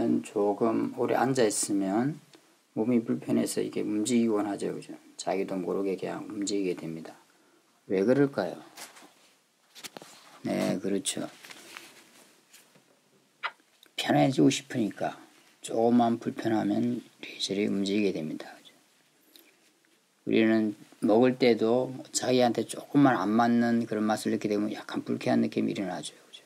있으면 조금 오래 앉아 있으면 몸이 불편해서 이게 움직이곤 하죠. 그죠? 자기도 모르게 그냥 움직이게 됩니다. 왜 그럴까요? 네, 그렇죠. 편해지고 싶으니까 조금만 불편하면 이리저리 움직이게 됩니다. 그죠? 우리는 먹을 때도 자기한테 조금만 안 맞는 그런 맛을 느끼게 되면 약간 불쾌한 느낌이 일어나죠. 그죠?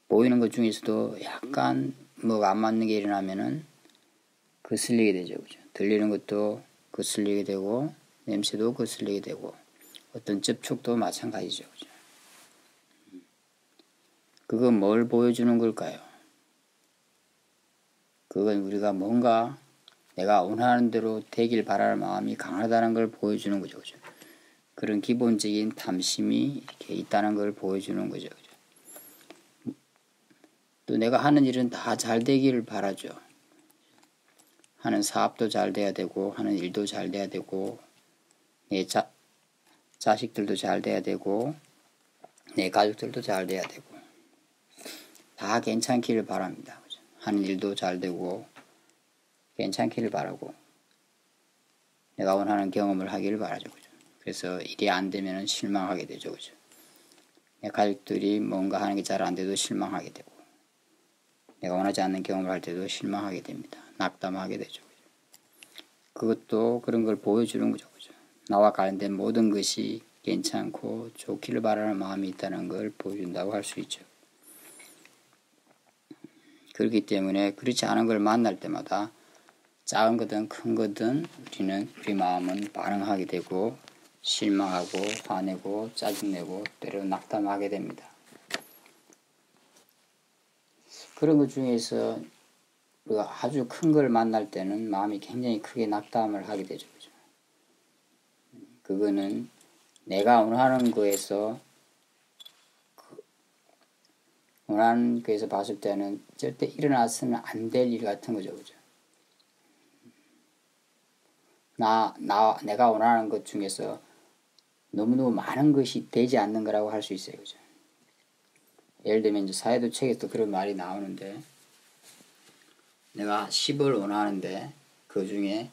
보이는 것 중에서도 약간 뭐가 안 맞는 게 일어나면은 거슬리게 되죠. 그죠? 들리는 것도 거슬리게 되고, 냄새도 거슬리게 되고, 어떤 접촉도 마찬가지죠. 그죠? 그건 뭘 보여주는 걸까요? 그건 우리가 뭔가 내가 원하는 대로 되길 바라는 마음이 강하다는 걸 보여주는 거죠. 그죠? 그런 기본적인 탐심이 이렇게 있다는 걸 보여주는 거죠. 그죠? 또 내가 하는 일은 다 잘 되기를 바라죠. 하는 사업도 잘 돼야 되고, 하는 일도 잘 돼야 되고, 내 자식들도 잘 돼야 되고, 내 가족들도 잘 돼야 되고, 다 괜찮기를 바랍니다. 그죠? 하는 일도 잘 되고, 괜찮기를 바라고, 내가 원하는 경험을 하기를 바라죠. 그죠? 그래서 일이 안 되면 실망하게 되죠. 그죠? 내 가족들이 뭔가 하는 게 잘 안 돼도 실망하게 되고, 내가 원하지 않는 경험을 할 때도 실망하게 됩니다. 낙담하게 되죠. 그것도 그런 걸 보여주는 거죠. 그죠? 나와 관련된 모든 것이 괜찮고 좋기를 바라는 마음이 있다는 걸 보여준다고 할 수 있죠. 그렇기 때문에 그렇지 않은 걸 만날 때마다 작은 거든 큰 거든 우리 마음은 반응하게 되고 실망하고 화내고 짜증내고 때로는 낙담하게 됩니다. 그런 것 중에서 우리가 아주 큰 걸 만날 때는 마음이 굉장히 크게 낙담을 하게 되죠. 그죠? 그거는 내가 원하는 거에서 봤을 때는 절대 일어나서는 안 될 일 같은 거죠. 그죠? 내가 원하는 것 중에서 너무너무 많은 것이 되지 않는 거라고 할 수 있어요. 그죠? 예를 들면 이제 사회도 책에도 그런 말이 나오는데 내가 10을 원하는데 그 중에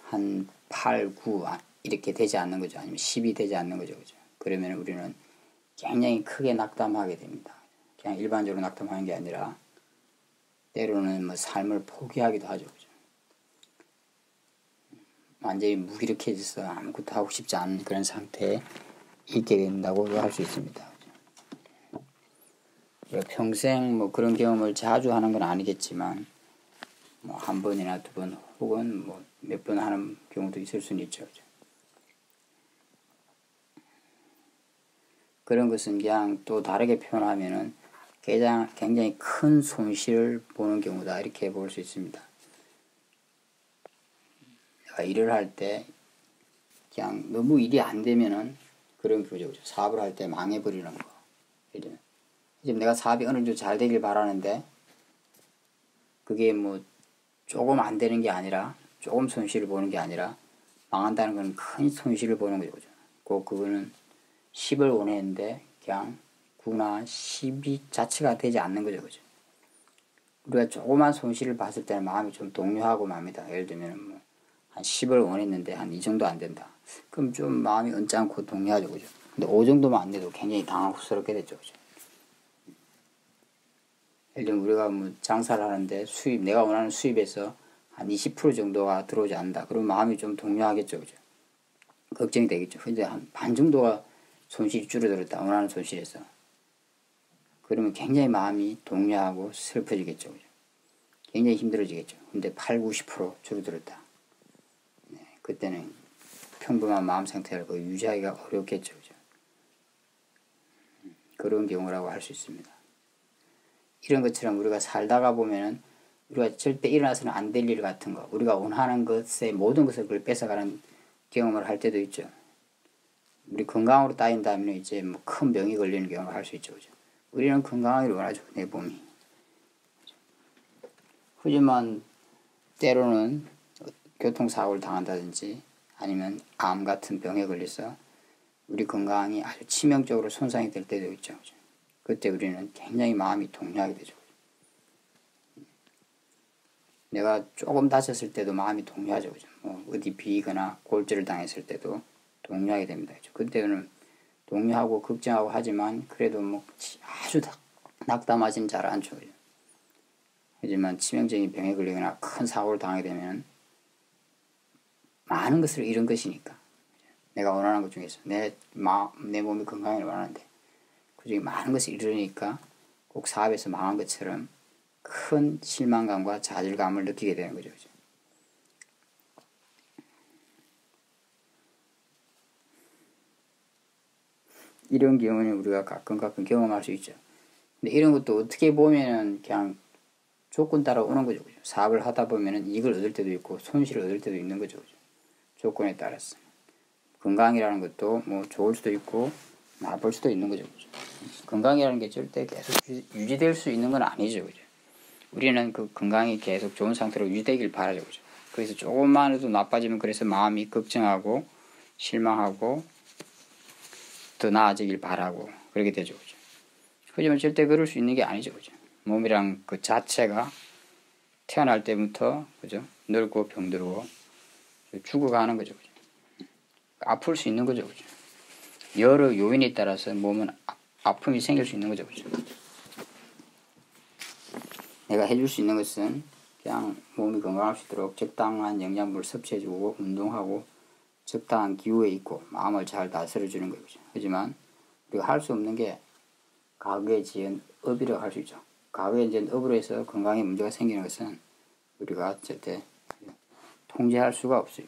한 8, 9 이렇게 되지 않는 거죠. 아니면 10이 되지 않는 거죠. 그죠? 그러면 우리는 굉장히 크게 낙담하게 됩니다. 그냥 일반적으로 낙담하는 게 아니라 때로는 뭐 삶을 포기하기도 하죠. 그죠? 완전히 무기력해져서 아무것도 하고 싶지 않은 그런 상태에 있게 된다고 할 수 있습니다. 평생 뭐 그런 경험을 자주 하는 건 아니겠지만 뭐 한 번이나 두 번 혹은 뭐 몇 번 하는 경우도 있을 수는 있죠. 그죠? 그런 것은 그냥 또 다르게 표현하면은 굉장히 큰 손실을 보는 경우다 이렇게 볼 수 있습니다. 내가 일을 할 때 그냥 너무 일이 안 되면은 그런 거죠. 사업을 할 때 망해버리는 거. 지금 내가 사업이 어느 정도 잘 되길 바라는데 그게 뭐 조금 안 되는 게 아니라 조금 손실을 보는 게 아니라 망한다는 건 큰 손실을 보는 거죠. 그거는 10을 원했는데 그냥 9나 10이 자체가 되지 않는 거죠. 그죠? 우리가 조그만 손실을 봤을 때는 마음이 좀 동요하고 맙니다. 예를 들면 뭐 한 10을 원했는데 한 이 정도 안 된다. 그럼 좀 마음이 언짢고 동요하죠. 그죠? 근데 5 정도만 안 돼도 굉장히 당황스럽게 되죠. 그죠? 예를 들면 우리가 뭐 장사를 하는데 내가 원하는 수입에서 한 20% 정도가 들어오지 않는다. 그럼 마음이 좀 동요하겠죠. 그죠? 걱정이 되겠죠. 근데 한 반 정도가 손실이 줄어들었다. 원하는 손실에서. 그러면 굉장히 마음이 동요하고 슬퍼지겠죠. 그죠? 굉장히 힘들어지겠죠. 근데 8, 90% 줄어들었다. 네, 그때는 평범한 마음 상태를 유지하기가 어렵겠죠. 그죠? 그런 경우라고 할 수 있습니다. 이런 것처럼 우리가 살다가 보면은 우리가 절대 일어나서는 안 될 일 같은 거, 우리가 원하는 것의 모든 것을 그걸 뺏어가는 경험을 할 때도 있죠. 우리 건강으로 따진다면 이제 뭐 큰 병이 걸리는 경험을 할 수 있죠. 그죠? 우리는 건강하기를 원하죠. 내 몸이. 하지만 때로는 교통사고를 당한다든지 아니면 암 같은 병에 걸려서 우리 건강이 아주 치명적으로 손상이 될 때도 있죠. 그때 우리는 굉장히 마음이 동요하게 되죠. 내가 조금 다쳤을 때도 마음이 동요하죠. 그죠? 뭐 어디 비거나 골절을 당했을 때도 동요하게 됩니다. 그죠? 그때는 동요하고 걱정하고 하지만 그래도 뭐 아주 낙담하진 잘 않죠. 그죠? 하지만 치명적인 병에 걸리거나 큰 사고를 당하게 되면 많은 것을 잃은 것이니까 내가 원하는 것 중에서 내 몸이 건강을 원하는데 그중에 많은 것을 잃으니까 꼭 사업에서 망한 것처럼 큰 실망감과 좌절감을 느끼게 되는 거죠. 그죠? 이런 경우는 우리가 가끔 경험할 수 있죠. 근데 이런 것도 어떻게 보면은 그냥 조건 따라 오는 거죠. 그죠? 사업을 하다 보면은 이익을 얻을 때도 있고 손실을 얻을 때도 있는 거죠. 그죠? 조건에 따라서. 건강이라는 것도 뭐 좋을 수도 있고 나쁠 수도 있는 거죠. 그죠? 건강이라는 게 절대 계속 유지될 수 있는 건 아니죠. 그죠? 우리는 그 건강이 계속 좋은 상태로 유지되길 바라죠. 그죠? 그래서 조금만 해도 나빠지면 그래서 마음이 걱정하고 실망하고 더 나아지길 바라고 그렇게 되죠. 그죠? 하지만 절대 그럴 수 있는 게 아니죠. 그죠? 몸이랑 그 자체가 태어날 때부터 그죠? 늙고 병들고 죽어가는 거죠. 그죠? 아플 수 있는 거죠. 그죠? 여러 요인에 따라서 몸은 아픔이 생길 수 있는 거죠. 그죠? 내가 해줄 수 있는 것은 그냥 몸이 건강할 수 있도록 적당한 영양분을 섭취해주고 운동하고 적당한 기후에 있고 마음을 잘 다스려주는 거죠. 하지만 우리가 할 수 없는 게 과거에 지은 업이라고 할 수 있죠. 과거에 지은 업으로 해서 건강에 문제가 생기는 것은 우리가 절대 통제할 수가 없어요.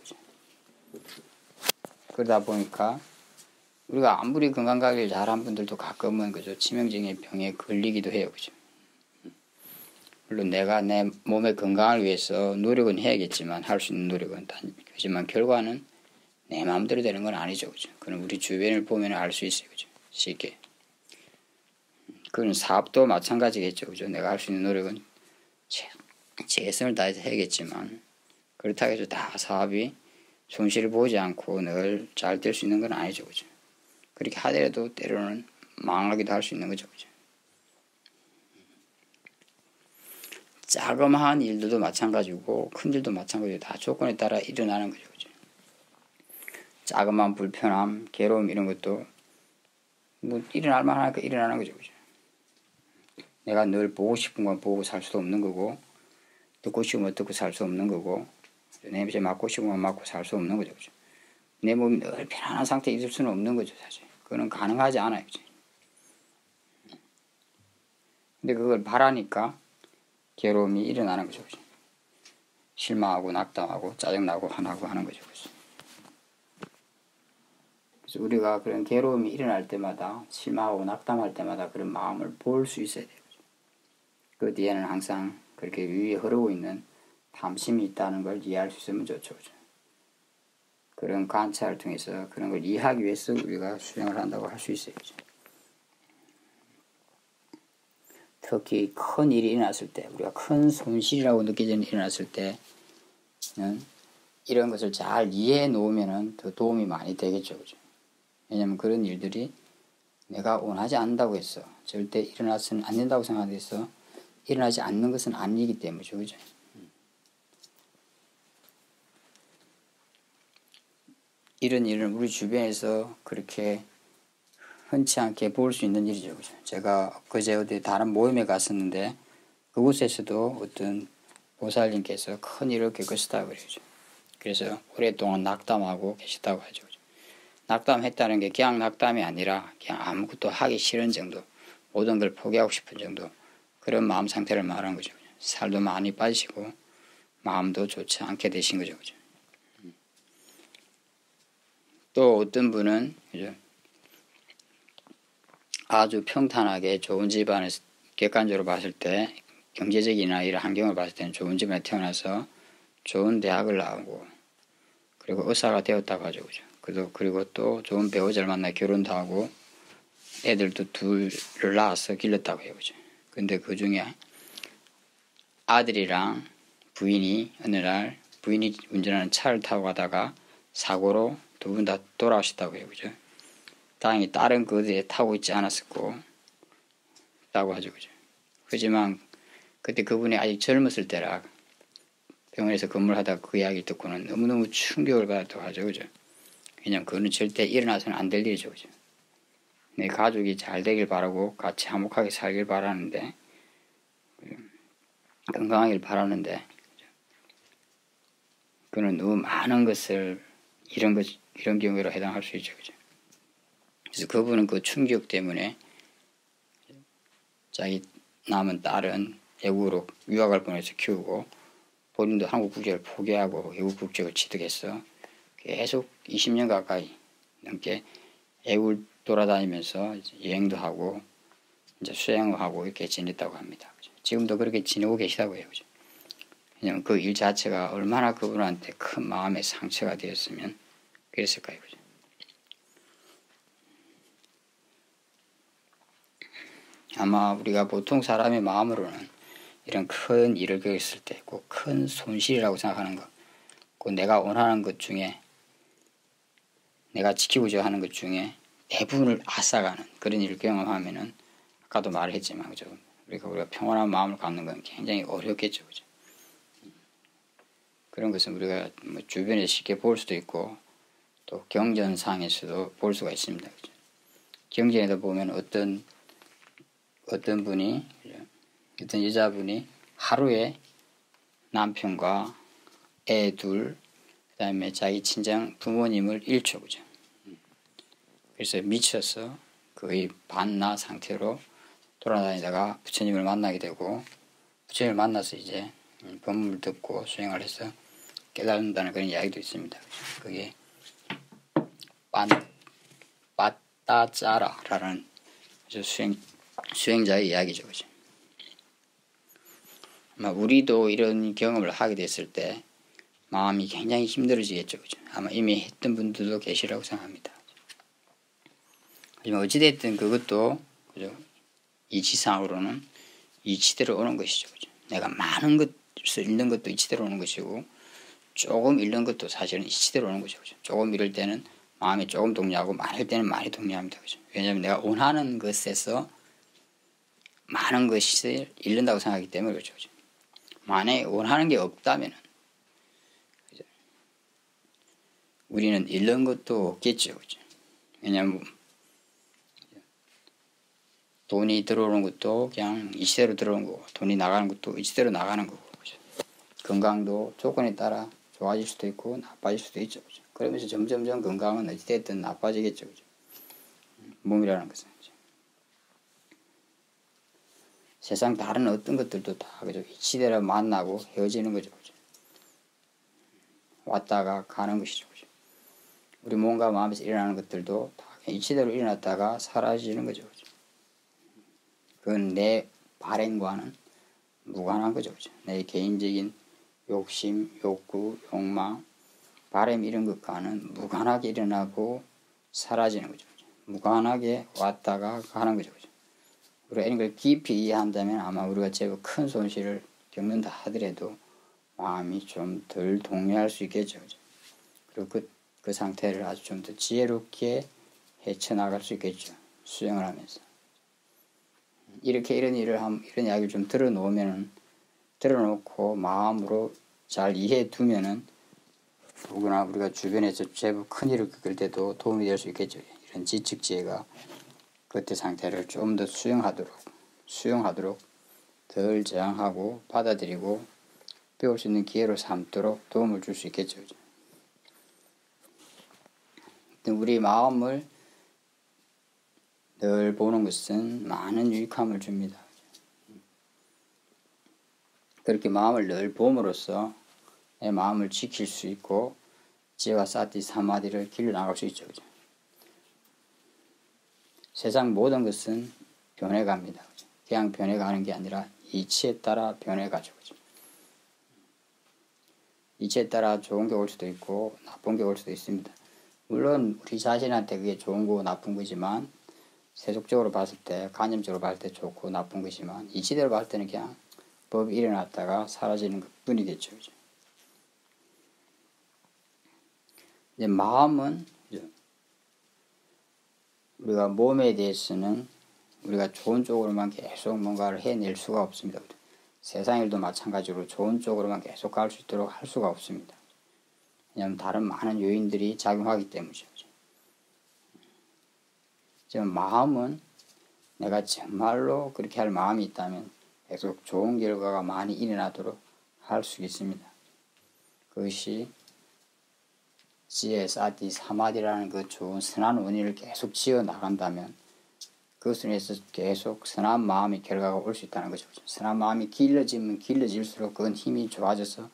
그러다 보니까 우리가 아무리 건강관리를 잘한 분들도 가끔은 그죠 치명적인 병에 걸리기도 해요. 그죠? 물론 내가 내 몸의 건강을 위해서 노력은 해야겠지만 할 수 있는 노력은 하지만 결과는 내 마음대로 되는 건 아니죠. 그죠? 그건 우리 주변을 보면 알 수 있어요. 그죠? 쉽게. 그건 사업도 마찬가지겠죠. 그죠? 내가 할 수 있는 노력은 최선을 다해서 해야겠지만 그렇다고 해서 다 사업이 손실을 보지 않고 늘 잘 될 수 있는 건 아니죠. 그죠? 그렇게 하더라도 때로는 망하기도 할 수 있는 거죠. 그죠? 자그마한 일들도 마찬가지고 큰 일도 마찬가지고 다 조건에 따라 일어나는 거죠. 그죠? 자그마한 불편함, 괴로움 이런 것도 뭐 일어날 만하니까 일어나는 거죠. 그죠? 내가 늘 보고 싶은 건 보고 살 수도 없는 거고 듣고 싶으면 듣고 살 수 없는 거고 냄새 맡고 싶으면 맡고 살 수 없는 거죠. 그죠? 내 몸이 늘 편안한 상태에 있을 수는 없는 거죠. 사실 그건 가능하지 않아요. 그죠? 근데 그걸 바라니까 괴로움이 일어나는 거죠. 그죠? 실망하고 낙담하고 짜증나고 화나고 하는 거죠. 그죠? 그래서 우리가 그런 괴로움이 일어날 때마다 실망하고 낙담할 때마다 그런 마음을 볼 수 있어야 돼요. 그 뒤에는 항상 그렇게 위에 흐르고 있는 탐심이 있다는 걸 이해할 수 있으면 좋죠. 그죠? 그런 관찰을 통해서 그런 걸 이해하기 위해서 우리가 수행을 한다고 할 수 있어요. 그죠? 특히 큰 일이 일어났을 때, 우리가 큰 손실이라고 느껴지는 일이 일어났을 때는 이런 것을 잘 이해해 놓으면 더 도움이 많이 되겠죠. 그죠? 왜냐하면 그런 일들이 내가 원하지 않는다고 해서 절대 일어나서는 안 된다고 생각해서 일어나지 않는 것은 아니기 때문이죠. 그죠? 이런 일은 우리 주변에서 그렇게 흔치 않게 볼 수 있는 일이죠. 그죠? 제가 그제 어디 다른 모임에 갔었는데 그곳에서도 어떤 보살님께서 큰 일을 겪으셨다고 그러죠. 그래서 오랫동안 낙담하고 계셨다고 하죠. 그죠? 낙담했다는 게 그냥 낙담이 아니라 그냥 아무것도 하기 싫은 정도, 모든 걸 포기하고 싶은 정도 그런 마음 상태를 말하는 거죠. 살도 많이 빠지시고 마음도 좋지 않게 되신 거죠. 그죠? 또 어떤 분은 그죠? 아주 평탄하게 좋은 집안에서 객관적으로 봤을 때 경제적이나 이런 환경을 봤을 때는 좋은 집안에 태어나서 좋은 대학을 나오고 그리고 의사가 되었다고 하죠. 그죠? 그리고 또 좋은 배우자를 만나 결혼도 하고 애들도 둘을 낳아서 길렀다고 해요. 그죠? 근데 그 중에 아들이랑 부인이 어느 날 부인이 운전하는 차를 타고 가다가 사고로 두 분 다 돌아가셨다고 해요. 그죠? 다행히 딸은 그 뒤에 타고 있지 않았었고 라고 하죠. 그죠? 하지만 그때 그분이 아직 젊었을 때라 병원에서 근무를 하다가 그 이야기를 듣고는 너무너무 충격을 받았다고 하죠. 그죠? 왜냐면 그거는 절대 일어나서는 안 될 일이죠. 그죠? 내 가족이 잘 되길 바라고 같이 화목하게 살길 바라는데, 건강하길 바라는데, 그는 너무 많은 것을 이런 경우로 해당할 수 있죠. 그죠? 그래서 그분은 그 충격 때문에 자기 남은 딸은 외국으로 유학을 보내서 키우고 본인도 한국 국적을 포기하고 외국 국적을 취득해서 계속 20년 가까이 넘게 외국을 돌아다니면서 여행도 하고 이제 수행을 하고 이렇게 지냈다고 합니다. 그죠? 지금도 그렇게 지내고 계시다고 해요. 그죠? 왜냐면 그 일 자체가 얼마나 그분한테 큰 마음의 상처가 되었으면 그랬을까요. 그죠? 아마 우리가 보통 사람의 마음으로는 이런 큰 일을 겪었을 때 꼭 큰 손실이라고 생각하는 것, 꼭 내가 원하는 것 중에 내가 지키고자 하는 것 중에 대부분을 앗아가는 그런 일을 경험하면은 아까도 말했지만 그죠? 우리가 평온한 마음을 갖는 건 굉장히 어렵겠죠. 그죠? 그런 것은 우리가 뭐 주변에 쉽게 볼 수도 있고 또 경전상에서도 볼 수가 있습니다. 그죠? 경전에도 보면 어떤 분이, 어떤 여자분이 하루에 남편과 애 둘, 그 다음에 자기 친정 부모님을 잃죠. 그죠? 그래서 미쳐서 거의 반나 상태로 돌아다니다가 부처님을 만나게 되고, 부처님을 만나서 이제 법문을 듣고 수행을 해서 깨달는다는 그런 이야기도 있습니다. 그게 빠따짜라라는 수행자의 이야기죠. 그죠? 아마 우리도 이런 경험을 하게 됐을 때 마음이 굉장히 힘들어지겠죠. 그죠? 아마 이미 했던 분들도 계시라고 생각합니다. 하지만 어찌됐든 그것도, 그죠? 이치상으로는 이치대로 오는 것이죠. 그죠? 내가 많은 것을 잃는 것도 이치대로 오는 것이고, 조금 잃는 것도 사실은 이치대로 오는 거죠. 그죠? 조금 잃을 때는 마음이 조금 동요하고, 많을 때는 많이 동요합니다. 그죠? 왜냐하면 내가 원하는 것에서 많은 것을 잃는다고 생각하기 때문에 그렇죠. 그죠? 만약에 원하는 게 없다면 우리는 잃는 것도 없겠죠. 그죠? 왜냐하면 돈이 들어오는 것도 그냥 이치대로 들어오는 거고, 돈이 나가는 것도 이치대로 나가는 거고, 그죠? 건강도 조건에 따라 좋아질 수도 있고 나빠질 수도 있죠. 그죠? 그러면서 점점점 건강은 어찌됐든 나빠지겠죠. 그죠? 몸이라는 것은. 그죠? 세상 다른 어떤 것들도 다 그죠? 이치대로 만나고 헤어지는 거죠. 그죠? 왔다가 가는 것이죠. 그죠? 우리 몸과 마음에서 일어나는 것들도 다 이치대로 일어났다가 사라지는 거죠. 그죠? 그건 내 발행과는 무관한 거죠. 그죠? 내 개인적인 욕심, 욕구, 욕망, 바람 이런 것과는 무관하게 일어나고 사라지는 거죠. 그죠? 무관하게 왔다가 가는 거죠. 그죠? 우리가 이런 걸 깊이 이해한다면 아마 우리가 제법 큰 손실을 겪는다 하더라도 마음이 좀 덜 동요할 수 있겠죠. 그죠? 그리고 그 상태를 아주 좀 더 지혜롭게 헤쳐나갈 수 있겠죠. 수행을 하면서. 이렇게 이런 이야기를 좀 들어놓고 마음으로 잘 이해해 두면은 누구나 우리가 주변에서 제법 큰 일을 겪을 때도 도움이 될 수 있겠죠. 이런 지측지혜가 그때 상태를 좀 더 수용하도록 덜 저항하고 받아들이고 배울 수 있는 기회로 삼도록 도움을 줄 수 있겠죠. 우리 마음을 늘 보는 것은 많은 유익함을 줍니다. 그렇게 마음을 늘 봄으로써 내 마음을 지킬 수 있고 지혜와 사티 사마디를 길러나갈 수 있죠. 그죠? 세상 모든 것은 변해갑니다. 그죠? 그냥 변해가는 게 아니라 이치에 따라 변해가죠. 그죠? 이치에 따라 좋은 게 올 수도 있고 나쁜 게 올 수도 있습니다. 물론 우리 자신한테 그게 좋은 거고 나쁜 거지만 세속적으로 봤을 때, 간접적으로 봤을 때 좋고 나쁜 것이지만 이치대로 봤을 때는 그냥 법이 일어났다가 사라지는 것 뿐이겠죠. 그죠? 이제 마음은 우리가 몸에 대해서는 우리가 좋은 쪽으로만 계속 뭔가를 해낼 수가 없습니다. 세상 일도 마찬가지로 좋은 쪽으로만 계속 갈 수 있도록 할 수가 없습니다. 왜냐하면 다른 많은 요인들이 작용하기 때문이죠. 지금 마음은 내가 정말로 그렇게 할 마음이 있다면 계속 좋은 결과가 많이 일어나도록 할 수 있습니다. 그것이 지혜, 사티, 사마디라는 그 좋은 선한 원인을 계속 지어 나간다면 그것을 위해서 계속 선한 마음의 결과가 올 수 있다는 거죠. 선한 마음이 길러지면 길러질수록 그건 힘이 좋아져서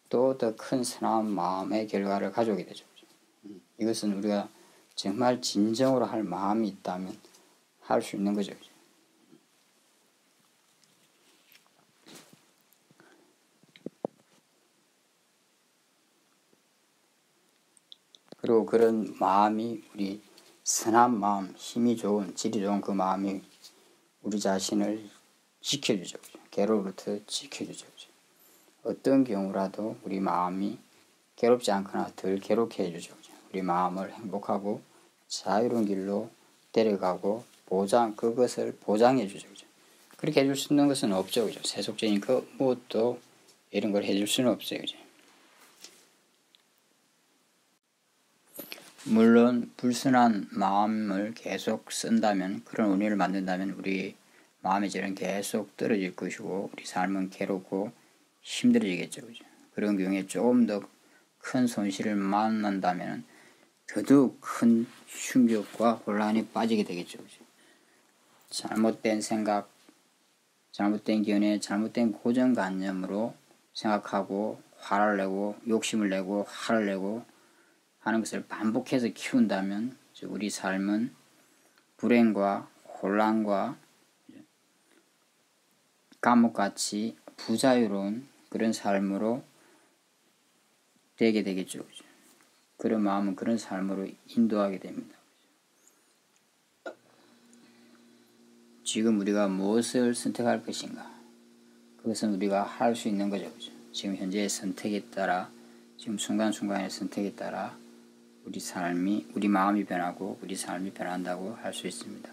또 더 큰 선한 마음의 결과를 가져오게 되죠. 이것은 우리가 정말 진정으로 할 마음이 있다면 할 수 있는 거죠. 그리고 그런 마음이 우리 선한 마음, 힘이 좋은, 질이 좋은 그 마음이 우리 자신을 지켜주죠. 괴로움으로부터 지켜주죠. 어떤 경우라도 우리 마음이 괴롭지 않거나 덜 괴롭게 해주죠. 우리 마음을 행복하고 자유로운 길로 데려가고 그것을 보장해 주죠. 그렇게 해줄 수 있는 것은 없죠. 그죠? 세속적인 그 무엇도 이런 걸 해줄 수는 없어요. 그죠? 물론 불순한 마음을 계속 쓴다면, 그런 운율을 만든다면 우리 마음의 질은 계속 떨어질 것이고 우리 삶은 괴롭고 힘들어지겠죠. 그죠? 그런 경우에 조금 더 큰 손실을 만난다면 더더욱 큰 충격과 혼란에 빠지게 되겠죠. 그죠? 잘못된 생각, 잘못된 견해, 잘못된 고정관념으로 생각하고 화를 내고 욕심을 내고 화를 내고 하는 것을 반복해서 키운다면 우리 삶은 불행과 혼란과 감옥같이 부자유로운 그런 삶으로 되게 되겠죠. 그런 마음은 그런 삶으로 인도하게 됩니다. 지금 우리가 무엇을 선택할 것인가? 그것은 우리가 할 수 있는 거죠. 지금 현재의 선택에 따라, 지금 순간순간의 선택에 따라 우리 마음이 변하고 우리 삶이 변한다고 할 수 있습니다.